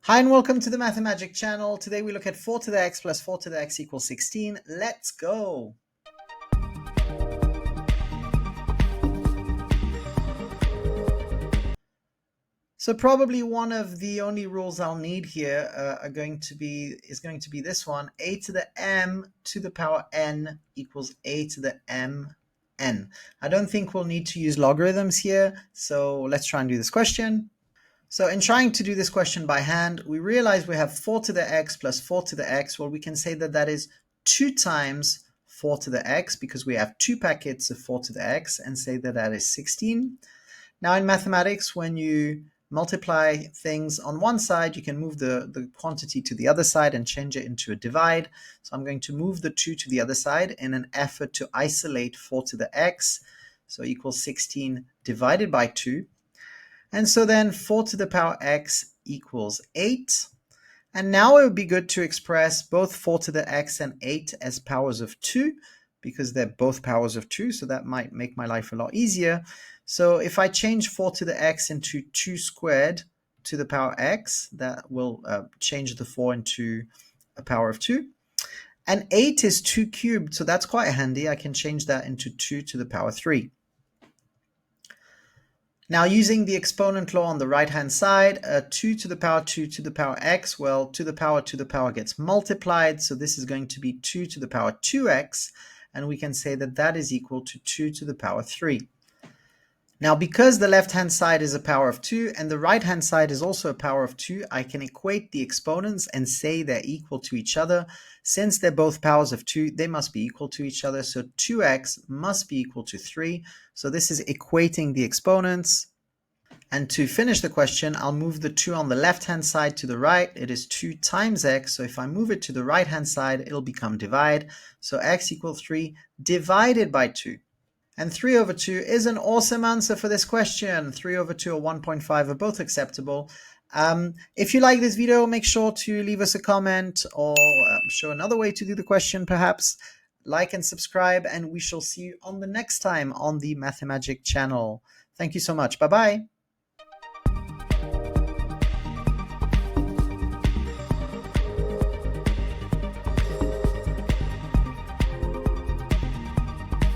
Hi and welcome to the Mathemagic channel. Today we look at 4 to the x plus 4 to the x equals 16. Let's go! So probably one of the only rules I'll need here is going to be this one: a to the m to the power n equals a to the m n. I don't think we'll need to use logarithms here, so let's try and do this question. So in trying to do this question by hand, we realize we have 4 to the x plus 4 to the x. Well, we can say that that is 2 times 4 to the x because we have 2 packets of 4 to the x, and say that that is 16. Now in mathematics, when you multiply things on one side, you can move the quantity to the other side and change it into a divide. So I'm going to move the 2 to the other side in an effort to isolate 4 to the x. So equals 16 divided by 2. And so then 4 to the power x equals 8. And now it would be good to express both 4 to the x and 8 as powers of 2, because they're both powers of 2, so that might make my life a lot easier. So if I change 4 to the x into 2 squared to the power x, that will change the 4 into a power of 2. And 8 is 2 cubed, so that's quite handy. I can change that into 2 to the power 3. Now, using the exponent law on the right-hand side, 2 to the power 2 to the power x, well, to the power gets multiplied, so this is going to be 2 to the power 2x, and we can say that that is equal to 2 to the power 3. Now, because the left-hand side is a power of 2 and the right-hand side is also a power of 2, I can equate the exponents and say they're equal to each other. Since they're both powers of 2, they must be equal to each other, so 2x must be equal to 3. So this is equating the exponents. And to finish the question, I'll move the 2 on the left-hand side to the right. It is 2 times x, so if I move it to the right-hand side, it'll become divide. So x equals 3 divided by 2. And 3 over 2 is an awesome answer for this question. 3 over 2 or 1.5 are both acceptable. If you like this video, make sure to leave us a comment or show another way to do the question perhaps. Like and subscribe, and we shall see you on the next time on the Mathemagic channel. Thank you so much. Bye-bye.